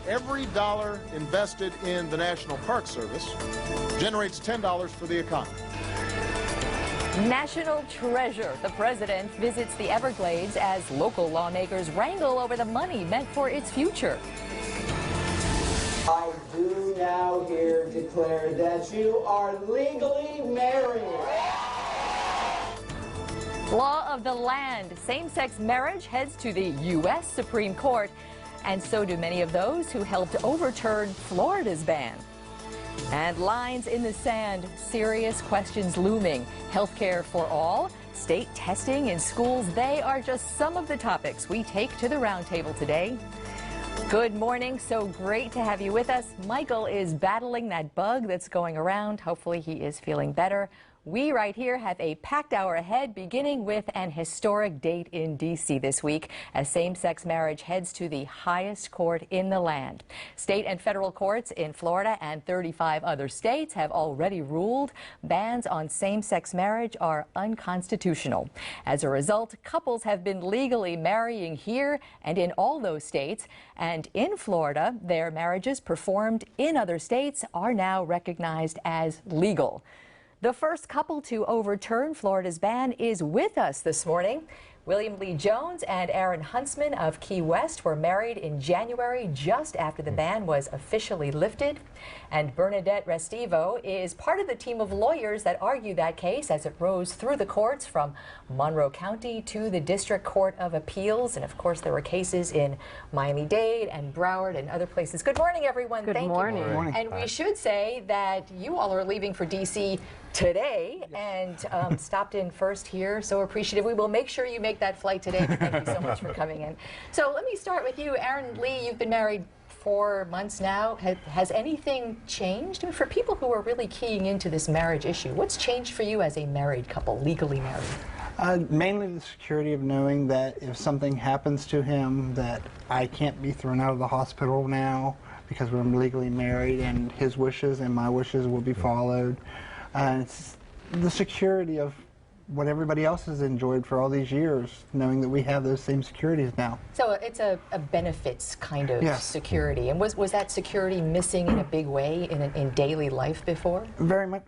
every dollar invested in the National Park Service generates $10 for the economy. National treasure. The president visits the Everglades as local lawmakers wrangle over the money meant for its future. I do now here declare that you are legally married. Law of the land. Same-sex marriage heads to the U.S. Supreme Court, and so do many of those who helped overturn Florida's ban. And lines in the sand, serious questions looming. Healthcare for all, state testing in schools, they are just some of the topics we take to the roundtable today. Good morning. So great to have you with us. Michael is battling that bug that's going around. Hopefully he is feeling better. We right here have a packed hour ahead, beginning with an historic date in D.C. this week as same-sex marriage heads to the highest court in the land. State and federal courts in Florida and 35 other states have already ruled bans on same-sex marriage are unconstitutional. As a result, couples have been legally marrying here and in all those states. And in Florida, their marriages performed in other states are now recognized as legal. The first couple to overturn Florida's ban is with us this morning. William Lee Jones and Aaron Huntsman of Key West were married in January, just after the ban was officially lifted. And Bernadette Restivo is part of the team of lawyers that argued that case as it rose through the courts from Monroe County to the District Court of Appeals. And of course, there were cases in Miami-Dade and Broward and other places. Good morning, everyone. Good morning. Good morning. And we should say that you all are leaving for D.C. today and stopped in first here. So appreciative. We will make sure you make that flight today. But thank you so much for coming in. So let me start with you, Aaron Lee. You've been married 4 months now. Has anything changed? I mean, for people who are really keying into this marriage issue, what's changed for you as a married couple, legally married? Mainly the security of knowing that if something happens to him, that I can't be thrown out of the hospital now because we're legally married, and his wishes and my wishes will be followed. It's the security of what everybody else has enjoyed for all these years, knowing that we have those same securities now. So it's a benefits kind of security. And was that security missing in a big way in daily life before? Very much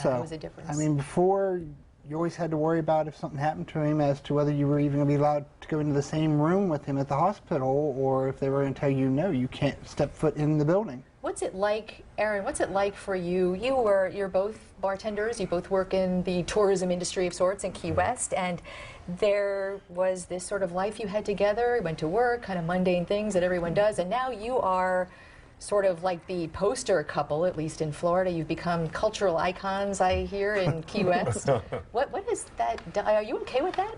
so. It was a difference. I mean, before, you always had to worry about if something happened to him as to whether you were even going to be allowed to go into the same room with him at the hospital, or if they were going to tell you, no, you can't step foot in the building. What's it like, Aaron, what's it like for you? You're both bartenders, you both work in the tourism industry of sorts in Key West, and there was this sort of life you had together, you went to work, kind of mundane things that everyone does, and now you are sort of like the poster couple, at least in Florida. You've become cultural icons, I hear, in Key West. What is that? Are you okay with that?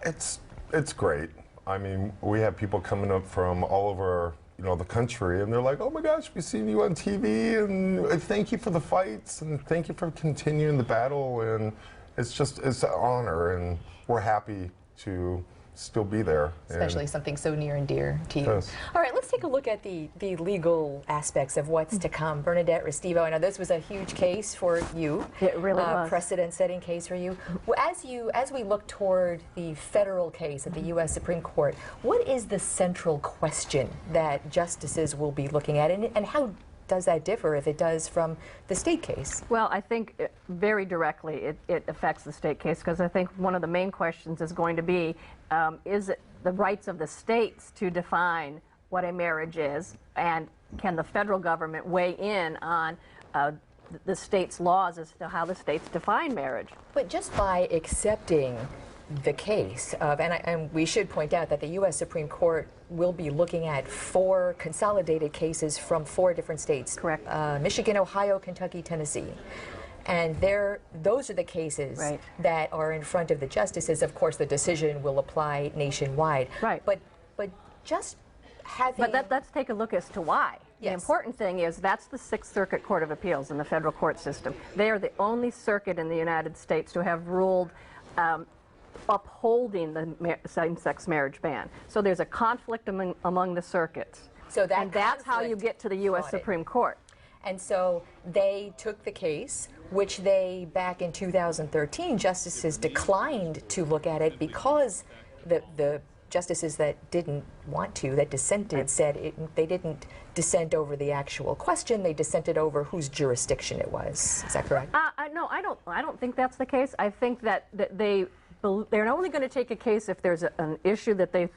It's great. I mean, we have people coming up from all over the country, and they're like, oh my gosh, we've seen you on TV, and thank you for the fights, and thank you for continuing the battle, and it's an honor, and we're happy to still be there. Especially something so near and dear to you. Yes. All right, let's take a look at the legal aspects of what's to come. Bernadette Restivo, I know this was a huge case for you. It really was. Precedent-setting case for you. As we look toward the federal case at the U.S. Supreme Court, what is the central question that justices will be looking at, and how does that differ, if it does, from the state case? Well, I think very directly it affects the state case, because I think one of the main questions is going to be, is it the rights of the states to define what a marriage is, and can the federal government weigh in on the state's laws as to how the states define marriage? But just by accepting the case of, and we should point out that the U.S. Supreme Court will be looking at 4 consolidated cases from 4 different states. Correct. Michigan, Ohio, Kentucky, Tennessee. And those are the cases that are in front of the justices. Of course, the decision will apply nationwide. Right. But just having... But let's take a look as to why. Yes. The important thing is that's the Sixth Circuit Court of Appeals in the federal court system. They are the only circuit in the United States to have ruled upholding the same-sex marriage ban. So there's a conflict among the circuits. So that's how you get to the U.S. Supreme Court. And so they took the case, which they, back in 2013, justices declined to look at it because the justices that didn't want to, that dissented, said they didn't dissent over the actual question, they dissented over whose jurisdiction it was. Is that correct? No, I don't think that's the case. I think that they're only going to take a case if there's an issue that they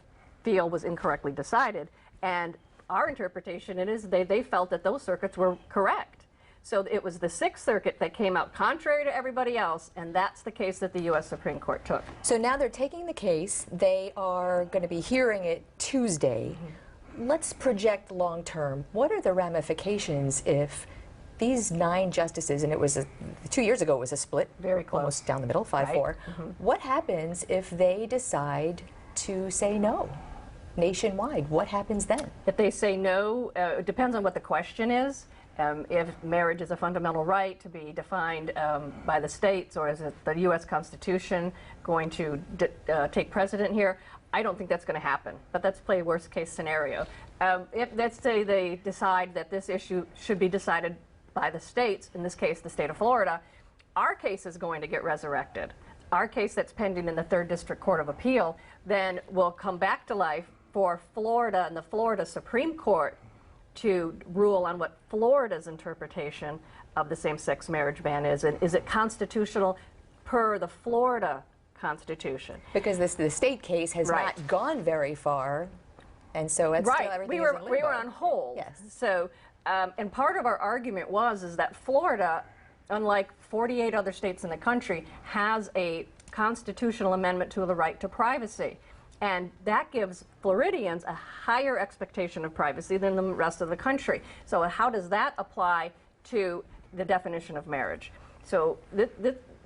feel was incorrectly decided. And our interpretation is they felt that those circuits were correct. So it was the Sixth Circuit that came out contrary to everybody else, and that's the case that the U.S. Supreme Court took. So now they're taking the case. They are going to be hearing it Tuesday. Let's project long term. What are the ramifications if these 9 justices, and it was 2 years ago it was a split, very close, almost down the middle, 5-4. What happens if they decide to say no nationwide? What happens then? If they say no, it depends on what the question is. If marriage is a fundamental right to be defined by the states, or is it the U.S. Constitution going to take precedent here? I don't think that's going to happen, but let's play worst case scenario. If, let's say, they decide that this issue should be decided by the states, in this case the state of Florida, our case is going to get resurrected. Our case that's pending in the 3rd District Court of Appeal then will come back to life for Florida and the Florida Supreme Court to rule on what Florida's interpretation of the same-sex marriage ban is, and is it constitutional per the Florida Constitution? Because the state case has not gone very far, and so it's still everything is in limbo. We were on hold. Yes. So, and part of our argument is that Florida, unlike 48 other states in the country, has a constitutional amendment to the right to privacy. And that gives Floridians a higher expectation of privacy than the rest of the country. So how does that apply to the definition of marriage? So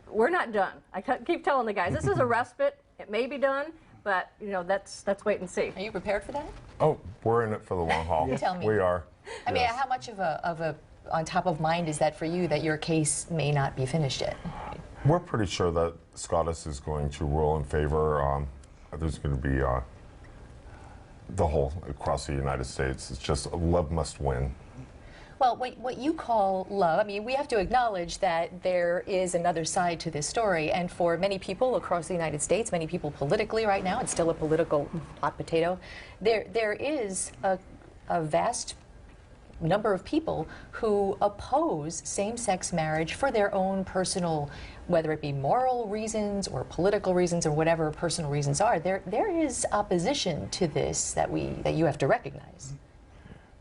we're not done. I keep telling the guys, this is a respite. It may be done, but let's wait and see. Are you prepared for that? Oh, we're in it for the long haul. You tell me. We are. I mean, how much of a on top of mind is that for you that your case may not be finished yet? We're pretty sure that SCOTUS is going to rule in favor. There's going to be the whole across the United States. It's just love must win. Well, what you call love, I mean, we have to acknowledge that there is another side to this story. And for many people across the United States, many people politically right now, it's still a political hot potato, there is a vast number of people who oppose same-sex marriage for their own personal, whether it be moral reasons or political reasons or whatever personal reasons are. There is opposition to this that you have to recognize.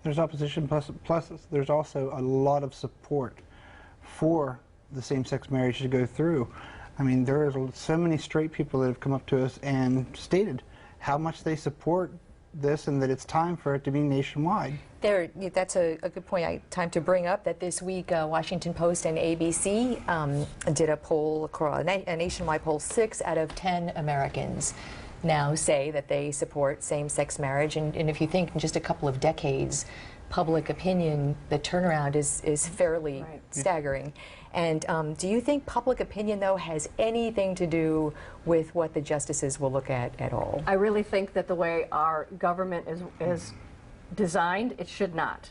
There's opposition, plus there's also a lot of support for the same-sex marriage to go through. I mean, there are so many straight people that have come up to us and stated how much they support this and that it's time for it to be nationwide. That's a good point. Time to bring up that this week Washington Post and ABC did a poll, a nationwide poll. 6 out of 10 Americans now say that they support same-sex marriage. And if you think in just a couple of decades, public opinion, the turnaround is fairly staggering. And do you think public opinion, though, has anything to do with what the justices will look at all? I really think that the way our government is designed, it should not.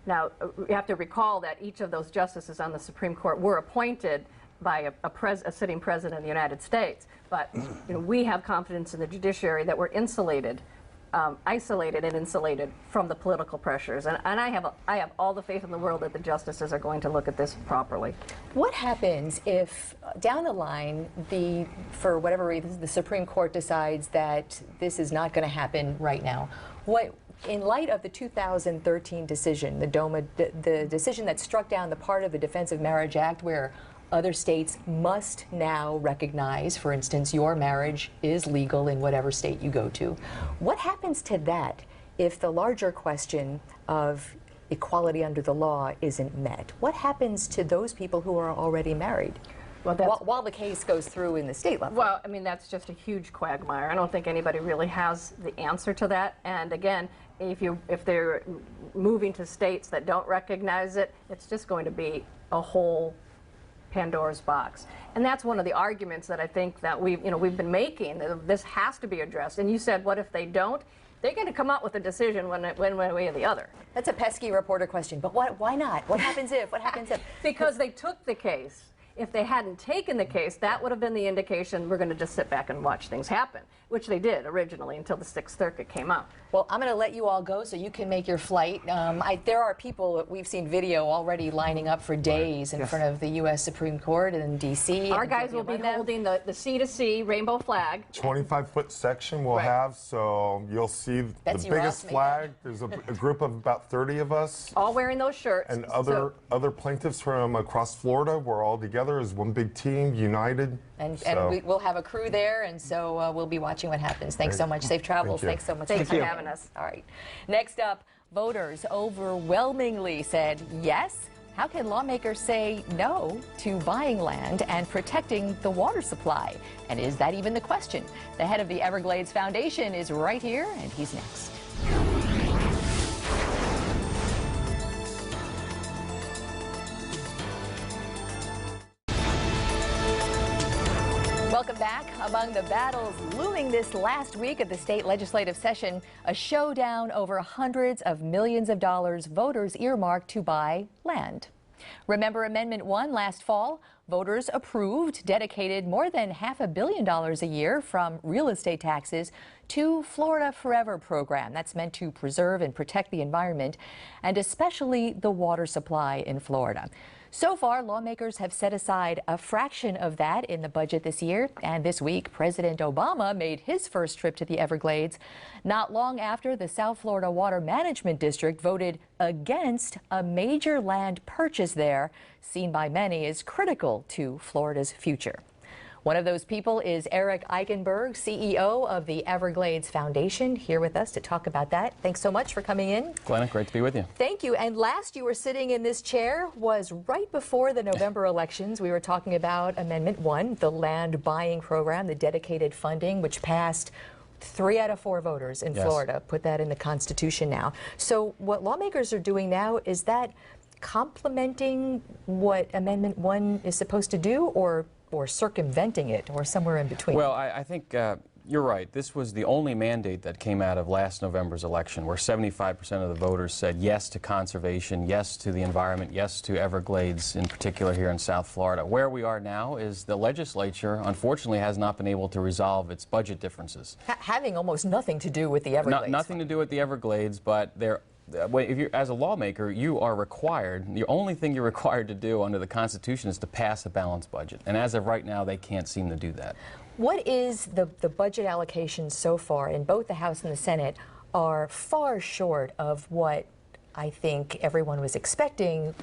Now, you have to recall that each of those justices on the Supreme Court were appointed by a sitting president of the United States. But we have confidence in the judiciary that we're insulated, isolated and insulated from the political pressures. And I have all the faith in the world that the justices are going to look at this properly. What happens if, down the line, for whatever reason, the Supreme Court decides that this is not going to happen right now? In light of the 2013 decision, the decision that struck down the part of the Defense of Marriage Act where other states must now recognize, for instance, your marriage is legal in whatever state you go to. What happens to that if the larger question of equality under the law isn't met? What happens to those people who are already married? Well, while the case goes through in the state level. Well, I mean, that's just a huge quagmire. I don't think anybody really has the answer to that. And again, if they're moving to states that don't recognize it, it's just going to be a whole Pandora's box. And that's one of the arguments that I think that we've been making, that this has to be addressed. And you said, what if they don't? They're going to come out with a decision one way or the other. That's a pesky reporter question, but why not? What happens if? What happens if? Because they took the case. If they hadn't taken the case, that would have been the indication we're going to just sit back and watch things happen, which they did originally until the Sixth Circuit came out. Well, I'm going to let you all go so you can make your flight. There are people, we've seen video already lining up for days in front of the U.S. Supreme Court in D.C. Our guys will be holding the C-to-C rainbow flag. 25-foot section we'll Right. have, so you'll see That's the you, biggest Ross, flag. There's a group of about 30 of us. All wearing those shirts. And So- other plaintiffs from across Florida. We're all together as one big team, united. And So- we'll have a crew there, and so we'll be watching what happens. Thanks so much. Safe travels. you. Thanks so much. Thanks for coming having in. us. All right. Next up, voters overwhelmingly said yes. How can lawmakers say no to buying land and protecting the water supply? And is that even the question? The head of the Everglades Foundation is right here, and he's next. Welcome back. Among the battles looming this last week of the state legislative session, a showdown over hundreds of millions of dollars voters earmarked to buy land. Remember Amendment 1 last fall? Voters approved, dedicated more than $500 million a year from real estate taxes to Florida Forever program. That's meant to preserve and protect the environment and especially the water supply in Florida. So far, lawmakers have set aside a fraction of that in the budget this year. And this week, President Obama made his first trip to the Everglades, not long after the South Florida Water Management District voted against a major land purchase there, seen by many as critical to Florida's future. One of those people is Eric Eichenberg, CEO of the Everglades Foundation, here with us to talk about that. Thanks so much for coming in. Glenna, great to be with you. Thank you. And last you were sitting in this chair was right before the November elections. We were talking about Amendment 1, the land buying program, the dedicated funding, which passed 3 out of 4 voters in Florida. Put that in the Constitution now. So what lawmakers are doing now, is that complementing what Amendment 1 is supposed to do, or circumventing it, or somewhere in between? Well, I think you're right. This was the only mandate that came out of last November's election, where 75% of the voters said yes to conservation, yes to the environment, yes to Everglades, in particular here in South Florida. Where we are now is the legislature, unfortunately, has not been able to resolve its budget differences. Having almost nothing to do with the Everglades. Nothing to do with the Everglades, but if you're, as a lawmaker, you are required, the only thing you're required to do under the Constitution is to pass a balanced budget. And as of right now, they can't seem to do that. What is the budget allocations so far in both the House and the Senate are far short of what I think everyone was expecting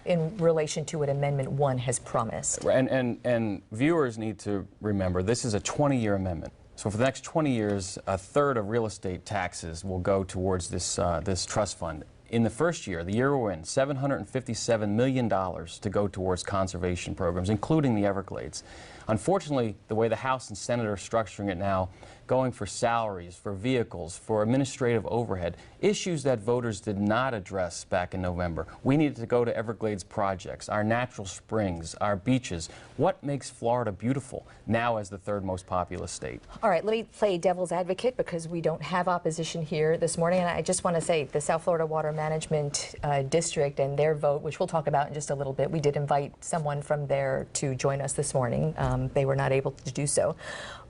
in relation to what Amendment 1 has promised. And viewers need to remember, this is a 20-year amendment. So for the next 20 years, a third of real estate taxes will go towards this, this trust fund. In the first year, the year we're in, $757 million to go towards conservation programs, including the Everglades. Unfortunately, the way the House and Senate are structuring it now, going for salaries, for vehicles, for administrative overhead, issues that voters did not address back in November. We needed to go to Everglades projects, our natural springs, our beaches. What makes Florida beautiful now as the 3rd most populous state? All right, let me play devil's advocate because we don't have opposition here this morning. And I just want to say the South Florida Water Management District and their vote, which we'll talk about in just a little bit. We did invite someone from there to join us this morning. They were not able to do so.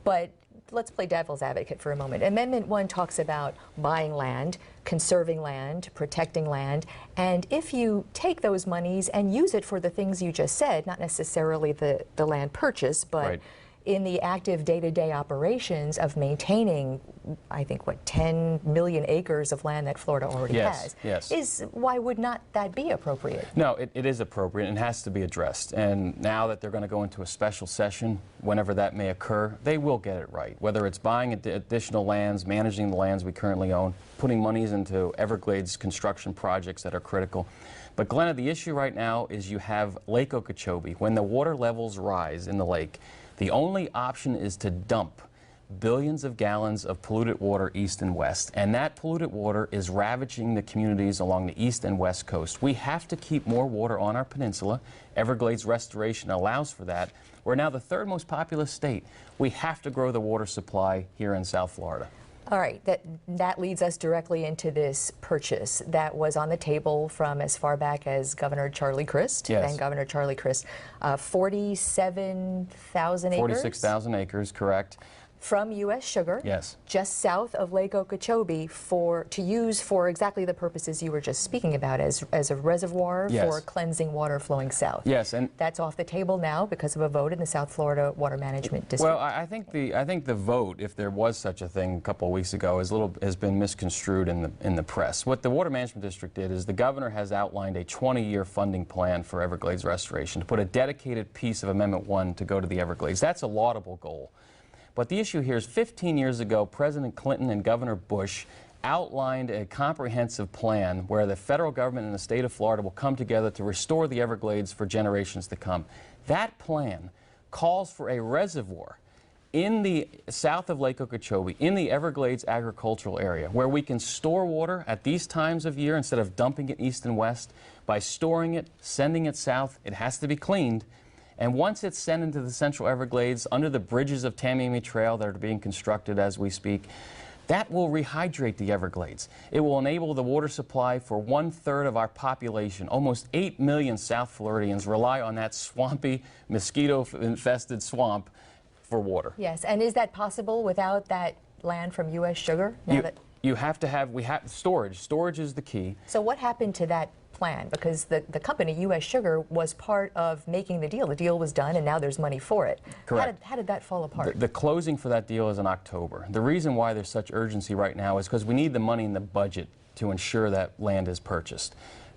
But let's play devil's advocate for a moment. Amendment 1 talks about buying land, conserving land, protecting land, and if you take those monies and use it for the things you just said, not necessarily the land purchase, but Right. in the active day-to-day operations of maintaining, I think, what, 10 million acres of land that Florida already has. Yes. Why would not that be appropriate? No, it is appropriate and has to be addressed. And now that they're going to go into a special session, whenever that may occur, they will get it right. Whether it's buying additional lands, managing the lands we currently own, putting monies into Everglades construction projects that are critical. But Glenna, the issue right now is you have Lake Okeechobee. When the water levels rise in the lake, the only option is to dump billions of gallons of polluted water east and west, and that polluted water is ravaging the communities along the east and west coast. We have to keep more water on our peninsula. Everglades restoration allows for that. We're now the 3rd most populous state. We have to grow the water supply here in South Florida. All right, that leads us directly into this purchase that was on the table from as far back as Governor Charlie Crist. Yes. And Governor Charlie Crist, 47,000 acres. 46,000 acres, correct. From U.S. Sugar, Yes. just south of Lake Okeechobee, to use for exactly the purposes you were just speaking about, as a reservoir Yes. for cleansing water flowing south. Yes, and That's off the table now because of a vote in the South Florida Water Management District. well, I think the vote, if there was such a thing a couple of weeks ago, has been misconstrued in the press. What the Water Management District did is the governor has outlined a 20-year funding plan for Everglades restoration to put a dedicated piece of Amendment 1 to go to the Everglades. That's a laudable goal. But the issue here is 15 years ago, President Clinton and Governor Bush outlined a comprehensive plan where the federal government and the state of Florida will come together to restore the Everglades for generations to come. That plan calls for a reservoir in the south of Lake Okeechobee, in the Everglades agricultural area, where we can store water at these times of year instead of dumping it east and west. By storing it, sending it south, it has to be cleaned. And once it's sent into the central Everglades, under the bridges of Tamiami Trail that are being constructed as we speak, that will rehydrate the Everglades. It will enable the water supply for 1/3 of our population. Almost 8 million South Floridians rely on that swampy, mosquito-infested swamp for water. Yes, and is that possible without that land from U.S. Sugar? You have to have, storage. Storage is the key. So what happened to that plan? Because the company, U.S. Sugar, was part of making the deal. The deal was done, and now there's money for it. Correct. How did that fall apart? The closing for that deal is in October. The reason why there's such urgency right now is because we need the money in the budget to ensure that land is purchased.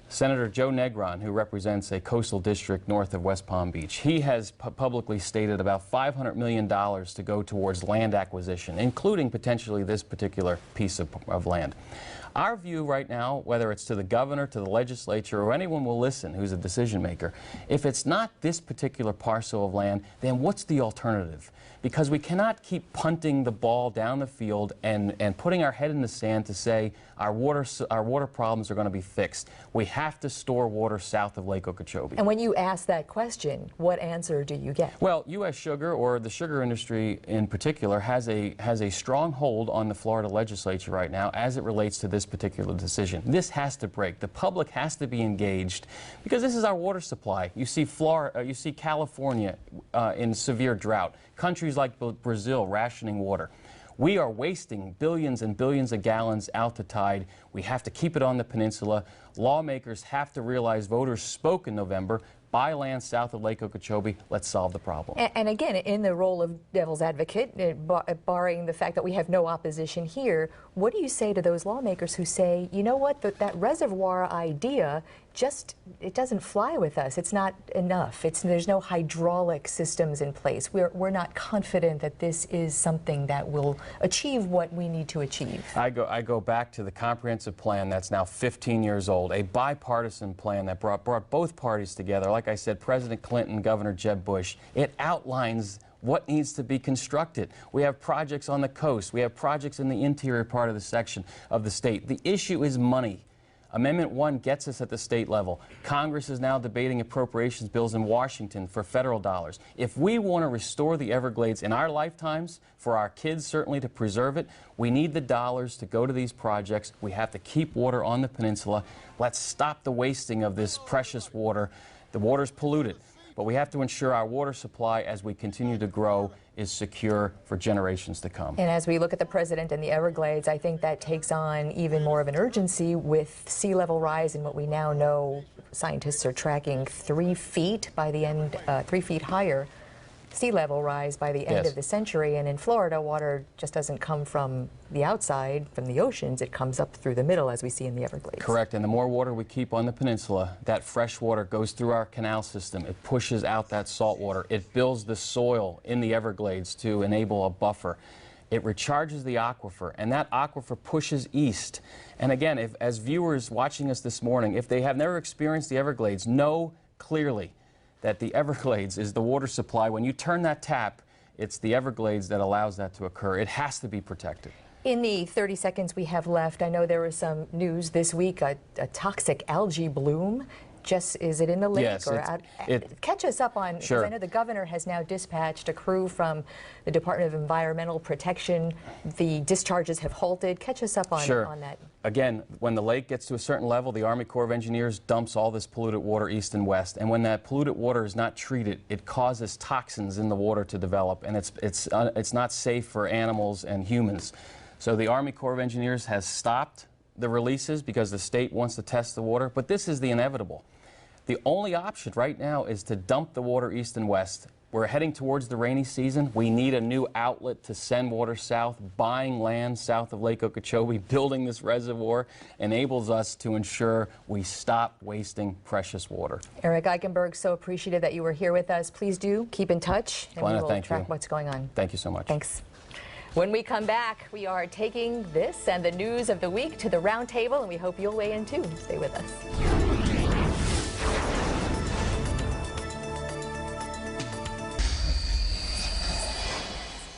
Senator Joe Negron, who represents a coastal district north of West Palm Beach, he has publicly stated about $500 million to go towards land acquisition, including potentially this particular piece of land. Our view right now, whether it's to the governor, to the legislature, or anyone will listen who's a decision maker, if it's not this particular parcel of land, then what's the alternative? Because we cannot keep punting the ball down the field and putting our head in the sand to say our water problems are going to be fixed. We have to store water south of Lake Okeechobee. And when you ask that question, what answer do you get? Well, U.S. Sugar, or the sugar industry in particular, has a strong hold on the Florida legislature right now as it relates to this particular decision. This has to break. The public has to be engaged because this is our water supply. You see you see California in severe drought. Countries like Brazil rationing water. We are wasting billions and billions of gallons out to tide. We have to keep it on the peninsula. Lawmakers have to realize voters spoke in November. Buy land south of Lake Okeechobee. Let's solve the problem. And again, in the role of devil's advocate, barring the fact that we have no opposition here, what do you say to those lawmakers who say, you know what, that reservoir idea it doesn't fly with us. It's not enough. There's no hydraulic systems in place. We're not confident that this is something that will achieve what we need to achieve. I go back to the comprehensive plan that's now 15 years old, a bipartisan plan that brought both parties together. Like I said, President Clinton, Governor Jeb Bush. It outlines what needs to be constructed. We have projects on the coast. We have projects in the interior part of the section of the state. The issue is money. Amendment 1 gets us at the state level. Congress is now debating appropriations bills in Washington for federal dollars. If we want to restore the Everglades in our lifetimes, for our kids certainly to preserve it, we need the dollars to go to these projects. We have to keep water on the peninsula. Let's stop the wasting of this precious water. The water's polluted, but we have to ensure our water supply as we continue to grow is secure for generations to come. And as we look at the president and the Everglades, I think that takes on even more of an urgency with sea level rise and what we now know scientists are tracking 3 feet by the end, 3 feet higher sea level rise by the end of the century. And in Florida, water just doesn't come from the outside, from the oceans. It comes up through the middle, as we see in the Everglades. Correct. And the more water we keep on the peninsula, that fresh water goes through our canal system. It pushes out that salt water. It builds the soil in the Everglades to enable a buffer. It recharges the aquifer, and that aquifer pushes east. And again, as viewers watching us this morning, if they have never experienced the Everglades, know clearly that the Everglades is the water supply. When you turn that tap, it's the Everglades that allows that to occur. It has to be protected. In the 30 seconds we have left, I know there was some news this week, a toxic algae bloom just, is it in the lake? Yes, or catch us up on, because Sure. I know the governor has now dispatched a crew from the Department of Environmental Protection. The discharges have halted. Catch us up on, Sure. on that. Again, when the lake gets to a certain level, the Army Corps of Engineers dumps all this polluted water east and west. And when that polluted water is not treated, it causes toxins in the water to develop, and it's not safe for animals and humans. So the Army Corps of Engineers has stopped the releases because the state wants to test the water, but this is the inevitable. The only option right now is to dump the water east and west. We're heading towards the rainy season. We need a new outlet to send water south. Buying land south of Lake Okeechobee, building this reservoir, enables us to ensure we stop wasting precious water. Eric Eichenberg, so appreciative that you were here with us. Please do keep in touch, and we Glenna, will thank track you. what's going on. Thank you so much. Thanks. When we come back, we are taking this and the news of the week to the round table, and we hope you'll weigh in too. Stay with us.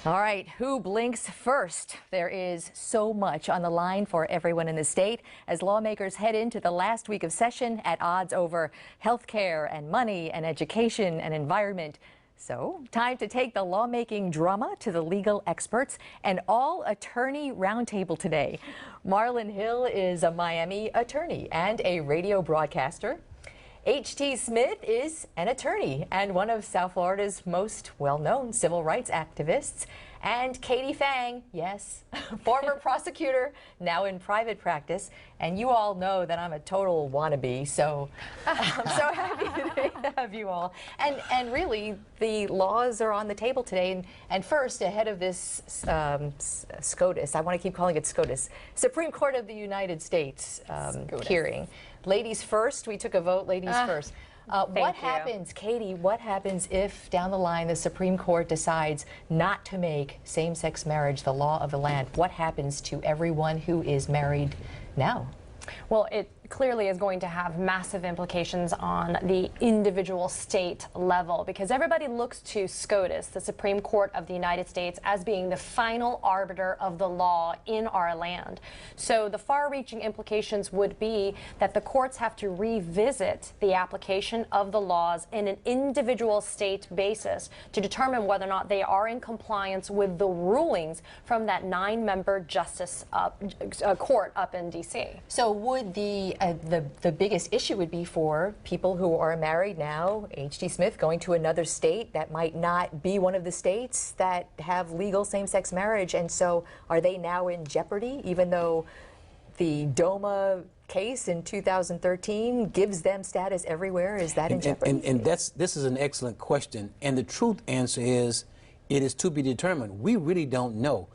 All right, who blinks first? There is so much on the line for everyone in the state as lawmakers head into the last week of session at odds over health care and money and education and environment. So, time to take the lawmaking drama to the legal experts, an all-attorney roundtable today. Marlon Hill is a Miami attorney and a radio broadcaster. H.T. Smith is an attorney and one of South Florida's most well-known civil rights activists. And Katie Fang, yes, former prosecutor, now in private practice. And you all know that I'm a total wannabe, so I'm so happy to have you all. And really, the laws are on the table today. And first, ahead of this SCOTUS, I want to keep calling it SCOTUS, Supreme Court of the United States hearing. Ladies first, we took a vote, ladies first. What happens, Katie, what happens if down the line the Supreme Court decides not to make same-sex marriage the law of the land? What happens to everyone who is married now? Well, it clearly is going to have massive implications on the individual state level because everybody looks to SCOTUS, the Supreme Court of the United States, as being the final arbiter of the law in our land. So the far-reaching implications would be that the courts have to revisit the application of the laws in an individual state basis to determine whether or not they are in compliance with the rulings from that 9-member justice court up in D.C. So would the biggest issue would be for people who are married now, H.T. Smith, going to another state that might not be one of the states that have legal same-sex marriage, and so are they now in jeopardy, even though the DOMA case in 2013 gives them status everywhere? Is that in jeopardy? And this is an excellent question, and the truth answer is it is to be determined. We really don't know.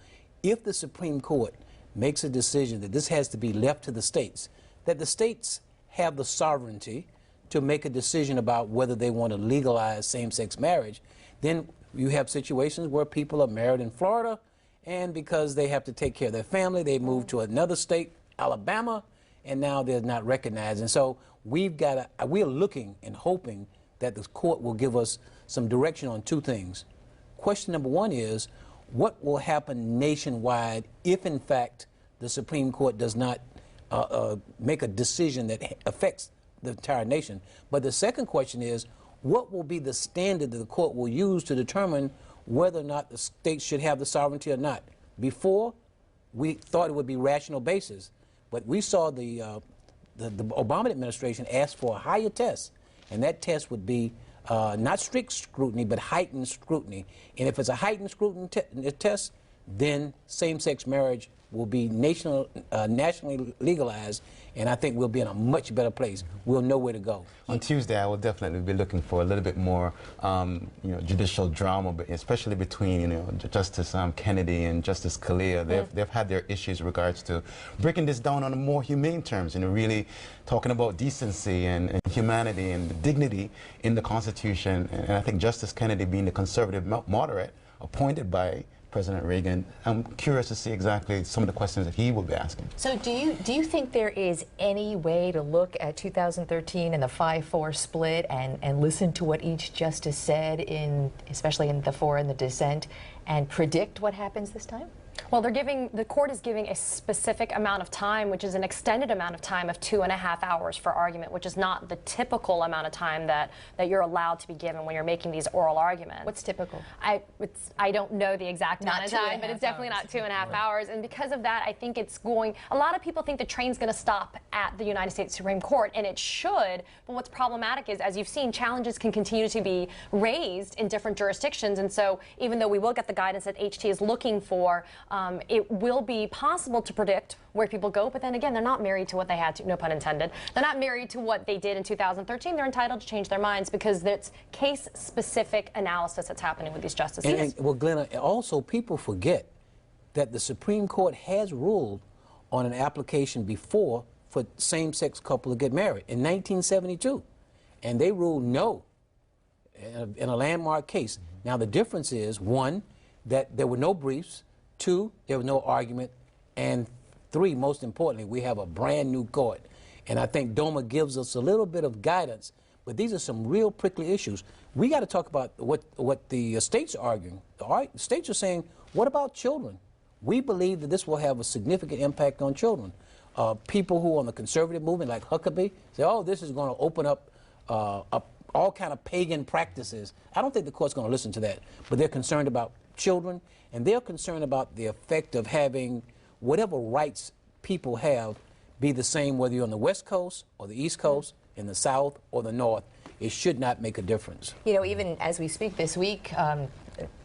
If the Supreme Court makes a decision that this has to be left to the states, that the states have the sovereignty to make a decision about whether they want to legalize same-sex marriage, then you have situations where people are married in Florida, and because they have to take care of their family, they move to another state, Alabama, and now they're not recognized. And so we're looking and hoping that the court will give us some direction on two things. Question number one is, what will happen nationwide if, in fact, the Supreme Court does not make a decision that affects the entire nation? But the second question is, what will be the standard that the court will use to determine whether or not the states should have the sovereignty or not? Before, we thought it would be rational basis, but we saw the Obama administration ask for a higher test, and that test would be not strict scrutiny, but heightened scrutiny. And if it's a heightened scrutiny test, then same-sex marriage will be nationally legalized, and I think we'll be in a much better place. We'll know where to go. On Tuesday, I will definitely be looking for a little bit more, judicial drama, but especially between, Justice Kennedy and Justice Scalia. They've had their issues in regards to breaking this down on a more humane terms, really talking about decency and humanity and dignity in the Constitution. And I think Justice Kennedy, being the conservative moderate appointed by President Reagan, I'm curious to see exactly some of the questions that he will be asking. So do you think there is any way to look at 2013 and the 5-4 split and listen to what each justice said, especially in the for and the dissent, and predict what happens this time? Well, the court is giving a specific amount of time, which is an extended amount of time of 2.5 hours for argument, which is not the typical amount of time that you're allowed to be given when you're making these oral arguments. What's typical? I don't know the exact amount of time, but it's definitely not 2.5 hours. And because of that, I think a lot of people think the train's going to stop at the United States Supreme Court, and it should. But what's problematic is, as you've seen, challenges can continue to be raised in different jurisdictions. And so even though we will get the guidance that HT is looking for, it will be possible to predict where people go, but then again, they're not married to what they had to, no pun intended. They're not married to what they did in 2013. They're entitled to change their minds because it's case-specific analysis that's happening with these justices. Well, Glenna, also people forget that the Supreme Court has ruled on an application before for same-sex couple to get married in 1972, and they ruled no in a landmark case. Now, the difference is, one, that there were no briefs, two, there was no argument, and three, most importantly, we have a brand new court. And I think DOMA gives us a little bit of guidance, but these are some real prickly issues. We got to talk about what the states are arguing. The states are saying, what about children? We believe that this will have a significant impact on children. People who are on the conservative movement, like Huckabee, say, oh, this is going to open up all kind of pagan practices. I don't think the court's going to listen to that, but they're concerned about children, and they're concerned about the effect of having whatever rights people have be the same whether you're on the West Coast or the East Coast, in the South or the North. It should not make a difference. You know, even as we speak this week,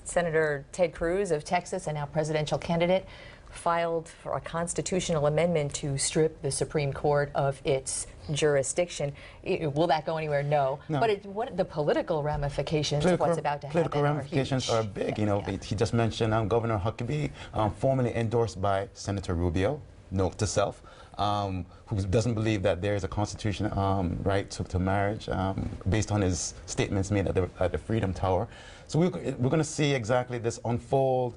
Senator Ted Cruz of Texas, and now presidential candidate, filed for a constitutional amendment to strip the Supreme Court of its jurisdiction. Will that go anywhere? No. But what the political ramifications of what's about to happen? Political ramifications are big. You know, he just mentioned Governor Huckabee, formerly endorsed by Senator Rubio, note to self, who doesn't believe that there is a constitutional right to marriage based on his statements made at the Freedom Tower. So we're going to see exactly this unfold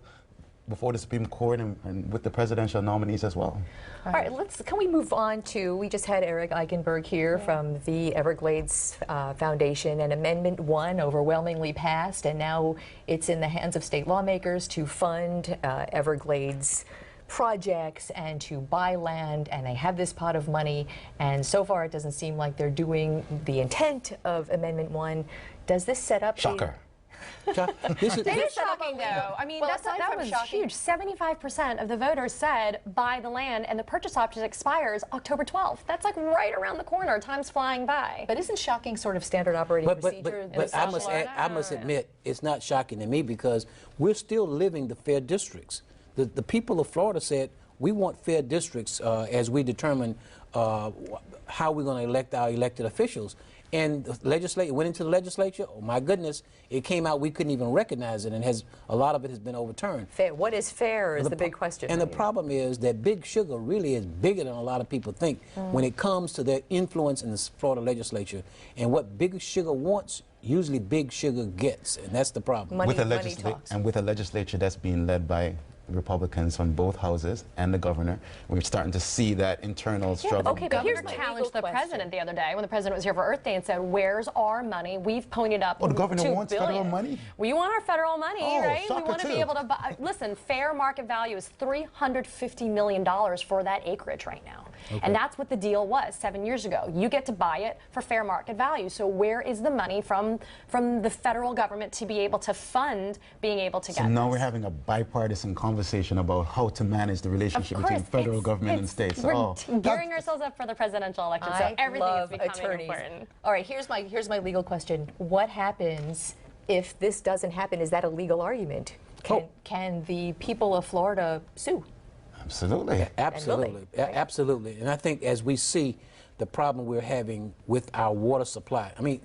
before the Supreme Court and with the presidential nominees as well. All right, can we move on to, we just had Eric Eichenberg here from the Everglades Foundation, and Amendment 1 overwhelmingly passed, and now it's in the hands of state lawmakers to fund Everglades projects and to buy land, and they have this pot of money, and so far it doesn't seem like they're doing the intent of Amendment 1. Does this set up Shocker. It is shocking, though. I mean, well, that was huge. 75% of the voters said buy the land, and the purchase option expires October 12th. That's like right around the corner. Time's flying by. But isn't shocking sort of standard operating procedure? But I must admit, it's not shocking to me because we're still living the fair districts. The people of Florida said, we want fair districts as we determine how we're going to elect our elected officials. And the legislature went into the legislature. Oh my goodness! It came out we couldn't even recognize it, and a lot of it has been overturned. Fair. What is fair is the big question. And the problem is that Big Sugar really is bigger than a lot of people think when it comes to their influence in the Florida legislature. And what Big Sugar wants, usually Big Sugar gets, and that's the problem. With a legislature that's being led by Republicans on both houses and the governor, we're starting to see that internal struggle. Okay, but here's my challenge the president the other day when the president was here for Earth Day and said, where's our money? We've ponied up the governor $2 wants billion. federal money? We want our federal money, right? We want to too. be able to buy. Listen, fair market value is $350 million for that acreage right now. Okay. And that's what the deal was 7 years ago. You get to buy it for fair market value. So where is the money from the federal government to be able to fund being able to get So now this? we're having a bipartisan conversation about how to manage the relationship between federal government and states. We're gearing ourselves up for the presidential election, so everything is becoming attorneys. important. All right, here's my legal question. What happens if this doesn't happen? Is that a legal argument? Can the people of Florida sue? Absolutely. Yeah, absolutely. Absolutely. And I think as we see the problem we're having with our water supply, I mean,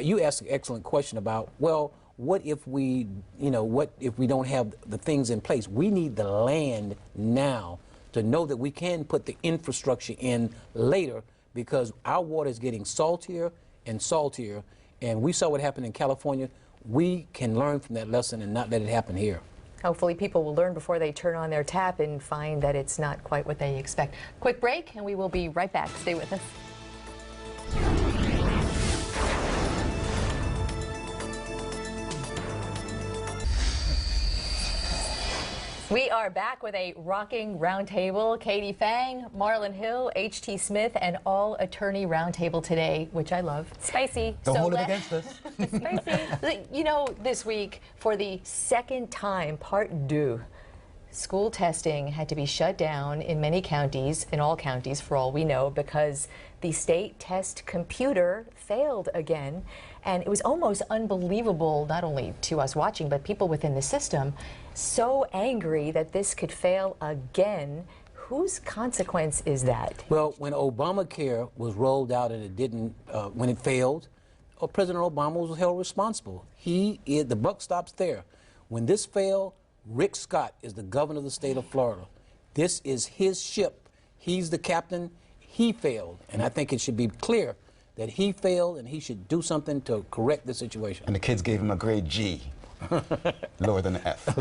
you asked an excellent question about, well, what if we don't have the things in place? We need the land now to know that we can put the infrastructure in later, because our water is getting saltier and saltier, and we saw what happened in California. We can learn from that lesson and not let it happen here. Hopefully people will learn before they turn on their tap and find that it's not quite what they expect. Quick break, and we will be right back. Stay with us. We are back with a rocking roundtable. Katie Fang, Marlon Hill, H.T. Smith, and all attorney roundtable today, which I love. Spicy. Don't hold it against us. Spicy. You know, this week, for the second time, part deux, school testing had to be shut down in many counties, in all counties for all we know, because the state test computer failed again. And it was almost unbelievable, not only to us watching, but people within the system, so angry that this could fail again. Whose consequence is that? Well, when Obamacare was rolled out and it didn't, when it failed, President Obama was held responsible. The buck stops there. When this failed, Rick Scott is the governor of the state of Florida. This is his ship. He's the captain. He failed. And I think it should be clear that he failed and he should do something to correct the situation. And the kids gave him a grade G. Lower than an F.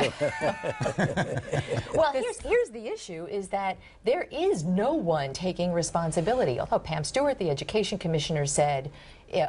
Well, here's the issue, is that there is no one taking responsibility. Although Pam Stewart, the education commissioner, said,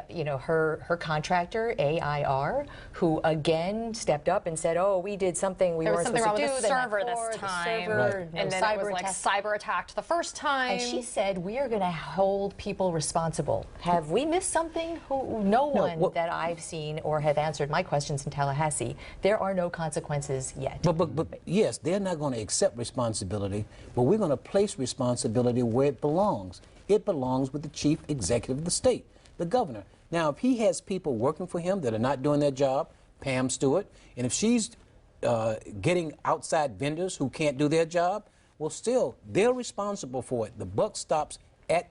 you know, her contractor, AIR, who again stepped up and said, oh, we did something we weren't supposed to do. There was something wrong with the server this time. And then it was like cyber attacked the first time. And she said, we are going to hold people responsible. Have we missed something? No one that I've seen or have answered my questions in Tallahassee. There are no consequences yet. But yes, they're not going to accept responsibility, but we're going to place responsibility where it belongs. It belongs with the chief executive of the state, the governor. Now, if he has people working for him that are not doing their job, Pam Stewart, and if she's getting outside vendors who can't do their job, well, still, they're responsible for it. The buck stops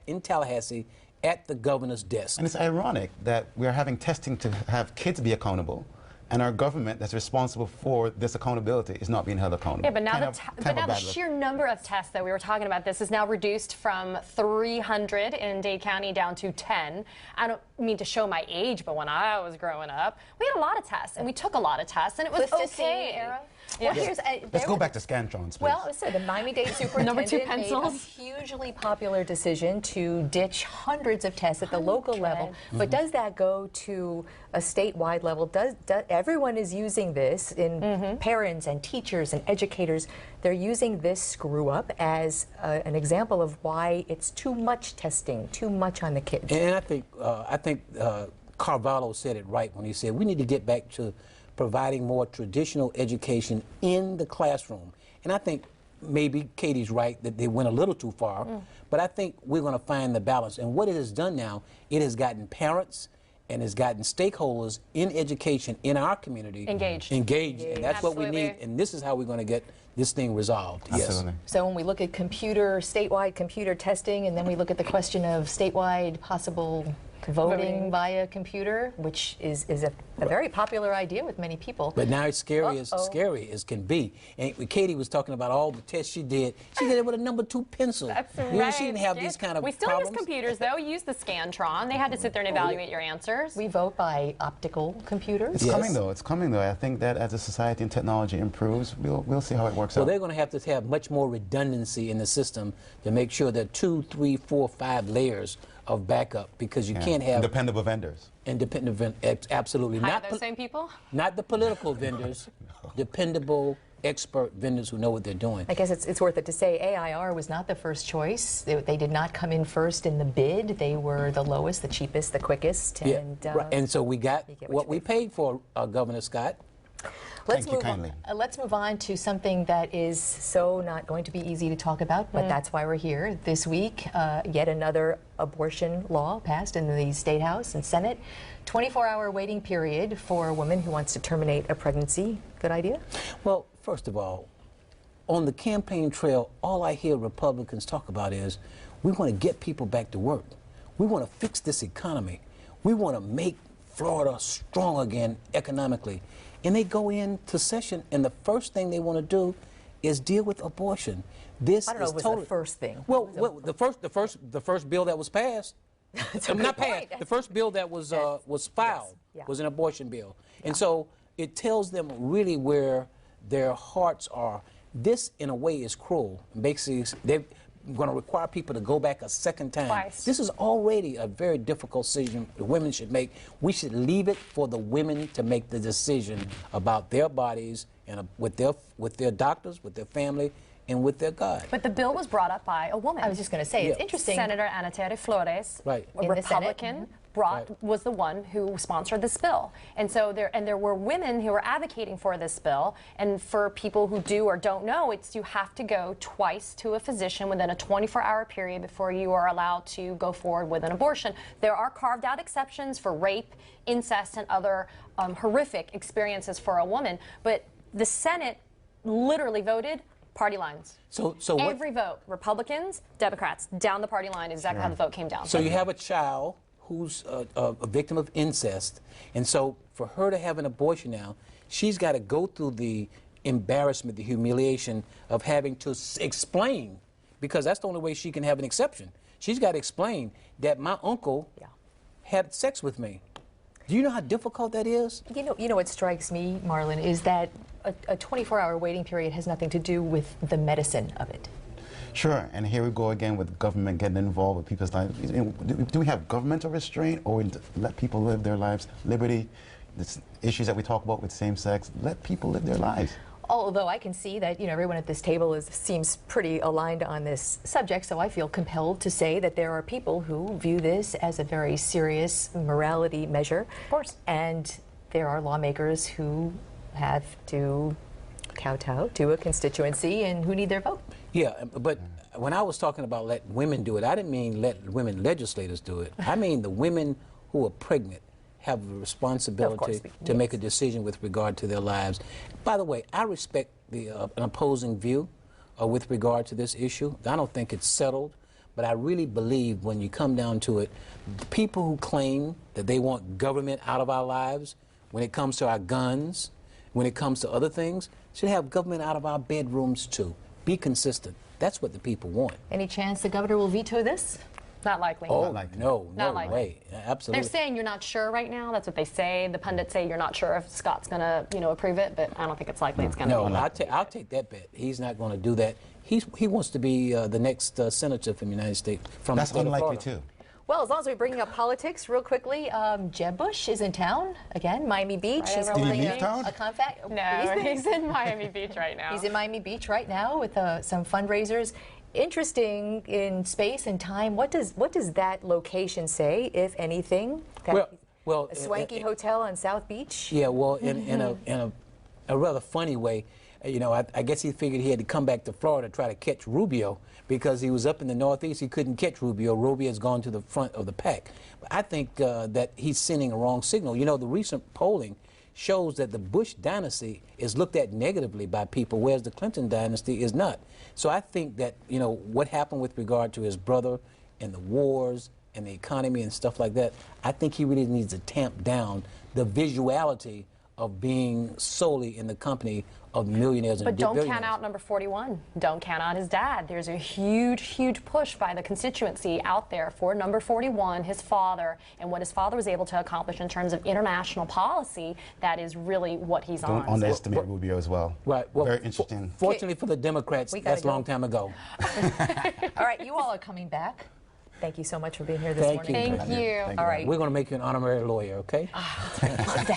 in Tallahassee at the governor's desk. And it's ironic that we're having testing to have kids be accountable, and our government that's responsible for this accountability is not being held accountable. Yeah, but now, the sheer number of tests that we were talking about, this is now reduced from 300 in Dade County down to 10. I don't mean to show my age, but when I was growing up, we had a lot of tests, and we took a lot of tests, and it was okay. Era. Well, let's go back to Scantrons, please. Well, so the Miami-Dade superintendent made a hugely popular decision to ditch hundreds of tests at the local level. But does that go to a statewide level? Does everyone is using this, in parents and teachers and educators, they're using this screw up as an example of why it's too much testing, too much on the kids. And I think Carvalho said it right when he said we need to get back to providing more traditional education in the classroom. And I think maybe Katie's right that they went a little too far, but I think we're going to find the balance. And what it has done now, it has gotten parents and has gotten stakeholders in education in our community engaged. And that's what we need. And this is how we're going to get this thing resolved. Absolutely. Yes. So when we look at statewide computer testing, and then we look at the question of statewide possible voting via computer, which is a very popular idea with many people. But now it's scary as can be. And Katie was talking about all the tests she did. She did it with a number 2 pencil. That's right. You know, she didn't have these kind of We still problems. use computers, though. We use the Scantron. They had to sit there and evaluate your answers. We vote by optical computers. It's coming, though. It's coming, though. I think that as the society and technology improves, we'll see how it works out. So they're going to have much more redundancy in the system to make sure that 2, 3, 4, 5 layers of backup, because you can't have dependable vendors. Independent vendors, absolutely. Hire those same people? Not the political vendors, dependable, expert vendors who know what they're doing. I guess it's worth it to say AIR was not the first choice. They did not come in first in the bid. They were the lowest, the cheapest, the quickest. And, and so we got what we paid for, Governor Scott. Let's move on to something that is so not going to be easy to talk about, but that's why we're here. This week, yet another abortion law passed in the State House and Senate. 24-hour waiting period for a woman who wants to terminate a pregnancy. Good idea? Well, first of all, on the campaign trail, all I hear Republicans talk about is we want to get people back to work. We want to fix this economy. We want to make Florida strong again economically. And they go into session, and the first thing they want to do is deal with abortion. This I don't know if it was the first thing. Well, the first bill that was passed, not passed. The first bill that was filed was an abortion bill, and so it tells them really where their hearts are. This, in a way, is cruel. Basically, they're going to require people to go back a second time. Twice. This is already a very difficult decision the women should make. We should leave it for the women to make the decision about their bodies and with their doctors, with their family, and with their God. But the bill was brought up by a woman. I was just going to say, it's interesting. Senator Ana Terry Flores, Right. a Republican, was the one who sponsored this bill. And so there were women who were advocating for this bill. And for people who do or don't know, it's you have to go twice to a physician within a 24-hour period before you are allowed to go forward with an abortion. There are carved out exceptions for rape, incest, and other horrific experiences for a woman. But the Senate literally voted party lines. So every vote, Republicans, Democrats, down the party line, exactly how the vote came down. So you have a child who's a victim of incest, and so for her to have an abortion now, she's got to go through the embarrassment, the humiliation of having to explain, because that's the only way she can have an exception. She's got to explain that my uncle had sex with me. Do you know how difficult that is? You know what strikes me, Marlon, is that a 24-hour waiting period has nothing to do with the medicine of it. Sure, and here we go again with government getting involved with people's lives. Do we have governmental restraint, or we let people live their lives? Liberty, the issues that we talk about with same-sex, let people live their lives. Although I can see that everyone at this table seems pretty aligned on this subject, so I feel compelled to say that there are people who view this as a very serious morality measure. Of course. And there are lawmakers who have to kowtow to a constituency and who need their vote. Yeah, but when I was talking about let women do it, I didn't mean let women legislators do it. I mean the women who are pregnant have a responsibility to make a decision with regard to their lives. By the way, I respect an opposing view with regard to this issue. I don't think it's settled, but I really believe when you come down to it, the people who claim that they want government out of our lives, when it comes to our guns, when it comes to other things, should have government out of our bedrooms too. Be consistent. That's what the people want. Any chance the governor will veto this? Not likely. Oh, no way. Absolutely. They're saying you're not sure right now. That's what they say. The pundits say you're not sure if Scott's going to, approve it, but I don't think it's likely it's going to. No, I'll take that bet. He's not going to do that. He wants to be the next senator from the United States. That's unlikely too. Well, as long as we're bringing up politics real quickly, Jeb Bush is in town again, Miami Beach. Did he leave town? No, he's in Miami Beach right now. He's in Miami Beach right now with some fundraisers. Interesting in space and time. What does that location say, if anything? Well, a swanky hotel on South Beach. Yeah, well, in a rather funny way. I guess he figured he had to come back to Florida to try to catch Rubio because he was up in the Northeast. He couldn't catch Rubio. Rubio has gone to the front of the pack. But I think that he's sending a wrong signal. The recent polling shows that the Bush dynasty is looked at negatively by people, whereas the Clinton dynasty is not. So I think that, what happened with regard to his brother and the wars and the economy and stuff like that, I think he really needs to tamp down the visuality of being solely in the company of millionaires and billionaires. But don't count out number 41. Don't count out his dad. There's a huge, huge push by the constituency out there for number 41, his father, and what his father was able to accomplish in terms of international policy. That is really what he's on. Don't underestimate Rubio as well. Right. Well, very interesting. Fortunately for the Democrats, that's a long time ago. All right, you all are coming back. Thank you so much for being here this morning. Thank you. All right. We're going to make you an honorary lawyer, okay?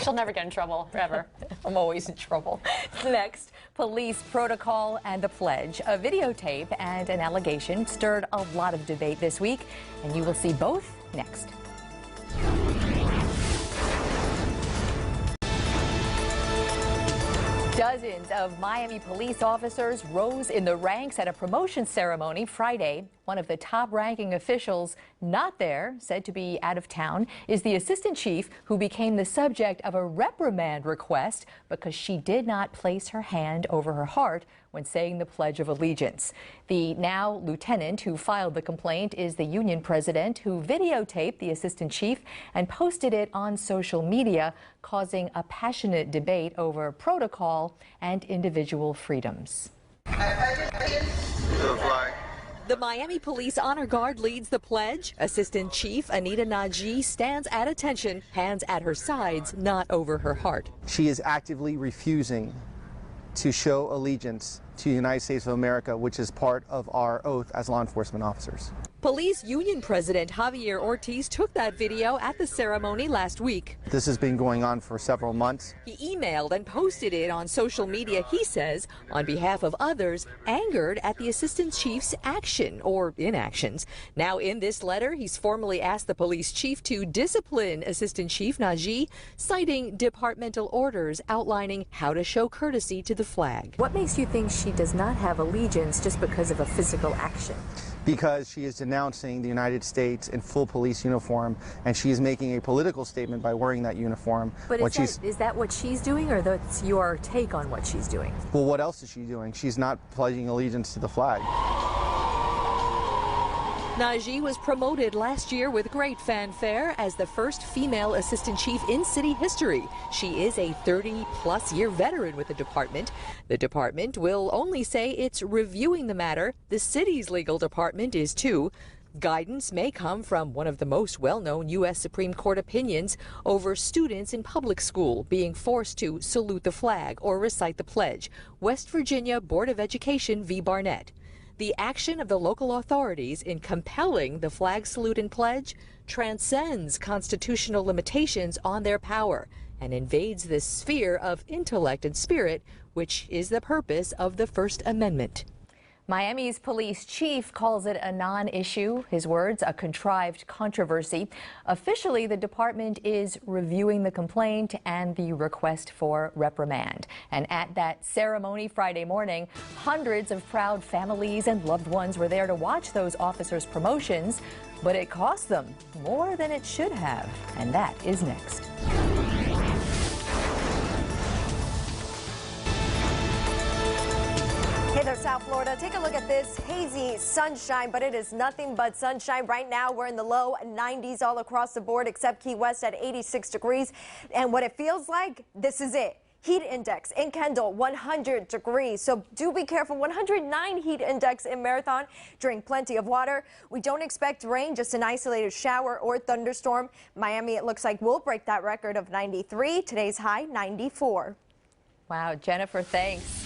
She'll never get in trouble, ever. I'm always in trouble. Next, police protocol and the pledge. A videotape and an allegation stirred a lot of debate this week, and you will see both next. Dozens of Miami police officers rose in the ranks at a promotion ceremony Friday. One of the top-ranking officials not there, said to be out of town, is the assistant chief who became the subject of a reprimand request because she did not place her hand over her heart when saying the Pledge of Allegiance. The now lieutenant who filed the complaint is the union president who videotaped the assistant chief and posted it on social media, causing a passionate debate over protocol and individual freedoms. The Miami Police Honor Guard leads the pledge. Assistant Chief Anita Najee stands at attention, hands at her sides, not over her heart. She is actively refusing to show allegiance to the United States of America, which is part of our oath as law enforcement officers. Police Union President Javier Ortiz took that video at the ceremony last week. This has been going on for several months. He emailed and posted it on social media, he says, on behalf of others angered at the assistant chief's action or inactions. Now, in this letter, he's formally asked the police chief to discipline Assistant Chief Najee, citing departmental orders outlining how to show courtesy to the flag. What makes you think she does not have allegiance just because of a physical action? Because she is denouncing the United States in full police uniform, and she is making a political statement by wearing that uniform. But is that what she's doing, or that's your take on what she's doing? Well, what else is she doing? She's not pledging allegiance to the flag. Najee was promoted last year with great fanfare as the first female assistant chief in city history. She is a 30-plus year veteran with the department. The department will only say it's reviewing the matter. The city's legal department is too. Guidance may come from one of the most well-known U.S. Supreme Court opinions over students in public school being forced to salute the flag or recite the pledge. West Virginia Board of Education v. Barnett. The action of the local authorities in compelling the flag salute and pledge transcends constitutional limitations on their power and invades the sphere of intellect and spirit, which is the purpose of the First Amendment. Miami's police chief calls it a non-issue. His words, a contrived controversy. Officially, the department is reviewing the complaint and the request for reprimand. And at that ceremony Friday morning, hundreds of proud families and loved ones were there to watch those officers' promotions. But it cost them more than it should have. And that is next. Hey there, South Florida. Take a look at this hazy sunshine, but it is nothing but sunshine. Right now, we're in the low 90s all across the board, except Key West at 86 degrees. And what it feels like, this is it. Heat index in Kendall, 100 degrees. So do be careful. 109 heat index in Marathon. Drink plenty of water. We don't expect rain, just an isolated shower or thunderstorm. Miami, it looks like we'll break that record of 93. Today's high, 94. Wow, Jennifer, thanks.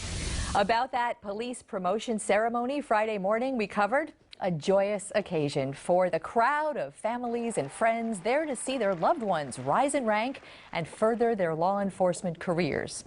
About that police promotion ceremony Friday morning, we covered a joyous occasion for the crowd of families and friends there to see their loved ones rise in rank and further their law enforcement careers.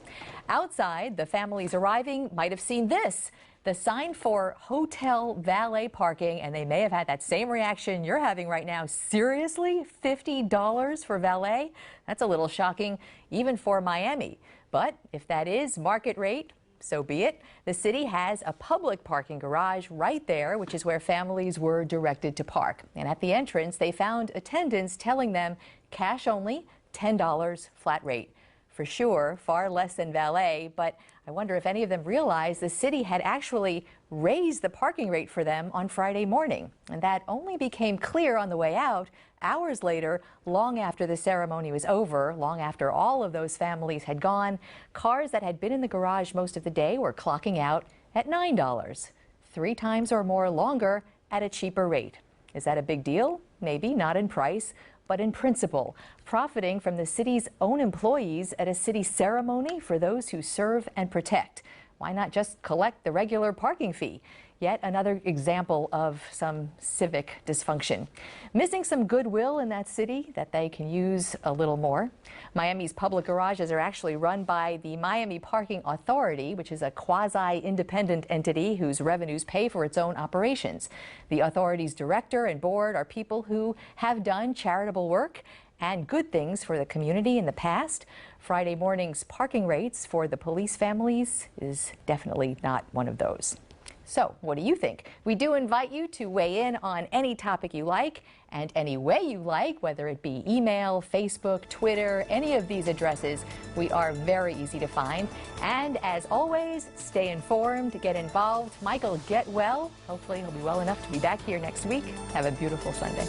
Outside, the families arriving might have seen this, the sign for hotel valet parking, and they may have had that same reaction you're having right now. Seriously? $50 for valet? That's a little shocking, even for Miami. But if that is market rate, so be it. The city has a public parking garage right there, which is where families were directed to park. And at the entrance, they found attendants telling them cash only, $10 flat rate. For sure, far less than valet, but I wonder if any of them realized the city had actually raised the parking rate for them on Friday morning. And that only became clear on the way out hours later, long after the ceremony was over, long after all of those families had gone. Cars that had been in the garage most of the day were clocking out at $9, 3 times or more longer at a cheaper rate. Is that a big deal? Maybe not in price, but in principle, profiting from the city's own employees at a city ceremony for those who serve and protect. Why not just collect the regular parking fee? Yet another example of some civic dysfunction. Missing some goodwill in that city that they can use a little more. Miami's public garages are actually run by the Miami Parking Authority, which is a quasi-independent entity whose revenues pay for its own operations. The authority's director and board are people who have done charitable work and good things for the community in the past. Friday morning's parking rates for the police families is definitely not one of those. So, what do you think? We do invite you to weigh in on any topic you like and any way you like, whether it be email, Facebook, Twitter, any of these addresses. We are very easy to find. And as always, stay informed, get involved. Michael, get well. Hopefully he'll be well enough to be back here next week. Have a beautiful Sunday.